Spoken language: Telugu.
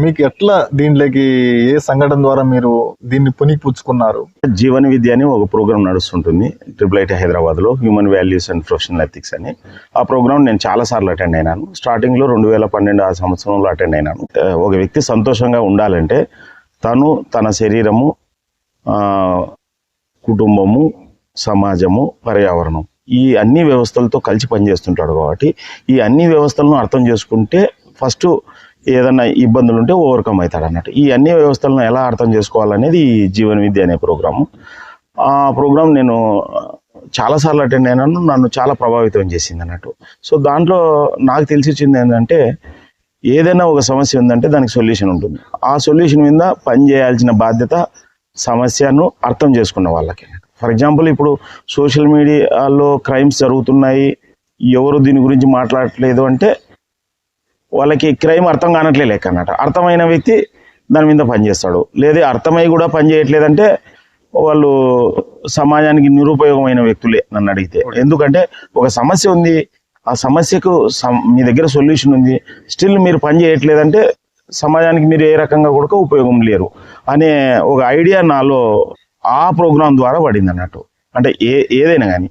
మీకు ఎట్లా దీంట్లోకి ఏ సంఘటన ద్వారా మీరు దీన్ని పుచ్చుకున్నారు? జీవన విద్య అని ఒక ప్రోగ్రామ్ నడుస్తుంటుంది IIIT హైదరాబాద్లో, human values and professional ethics అని. ఆ ప్రోగ్రామ్ నేను చాలాసార్లు అటెండ్ అయినాను. స్టార్టింగ్లో 2012 ఆ సంవత్సరంలో అటెండ్ అయినాను. ఒక వ్యక్తి సంతోషంగా ఉండాలంటే తను, తన శరీరము, కుటుంబము, సమాజము, పర్యావరణం ఈ అన్ని వ్యవస్థలతో కలిసి పనిచేస్తుంటాడు. కాబట్టి ఈ అన్ని వ్యవస్థలను అర్థం చేసుకుంటే ఫస్ట్ ఏదన్నా ఇబ్బందులు ఉంటే ఓవర్కమ్ అవుతాడు అన్నట్టు. ఈ అన్ని వ్యవస్థలను ఎలా అర్థం చేసుకోవాలనేది ఈ జీవన విద్య అనే ప్రోగ్రాము. ఆ ప్రోగ్రామ్ నేను చాలాసార్లు అటెండ్ అయినాను. నన్ను చాలా ప్రభావితం చేసింది అన్నట్టు. సో దాంట్లో నాకు తెలిసి వచ్చింది ఏంటంటే, ఏదైనా ఒక సమస్య ఉందంటే దానికి సొల్యూషన్ ఉంటుంది. ఆ సొల్యూషన్ మీద పని చేయాల్సిన బాధ్యత సమస్యను అర్థం చేసుకున్న వాళ్ళకి. ఫర్ ఎగ్జాంపుల్, ఇప్పుడు సోషల్ మీడియాలో క్రైమ్స్ జరుగుతున్నాయి, ఎవరు దీని గురించి మాట్లాడట్లేదు అంటే వాళ్ళకి క్రైమ్ అర్థం కానట్లే లెక్క అన్నట్టు. అర్థమైన వ్యక్తి దాని మీద పనిచేస్తాడు. లేదా అర్థమై కూడా పని చేయట్లేదంటే వాళ్ళు సమాజానికి నిరుపయోగమైన వ్యక్తులే నన్ను అడిగితే. ఎందుకంటే ఒక సమస్య ఉంది, ఆ సమస్యకు మీ దగ్గర సొల్యూషన్ ఉంది, స్టిల్ మీరు పని చేయట్లేదంటే సమాజానికి మీరు ఏ రకంగా కూడా ఉపయోగం లేరు అనే ఒక ఐడియా నాలో ఆ ప్రోగ్రాం ద్వారా పడింది అన్నట్టు. అంటే ఏదైనా కానీ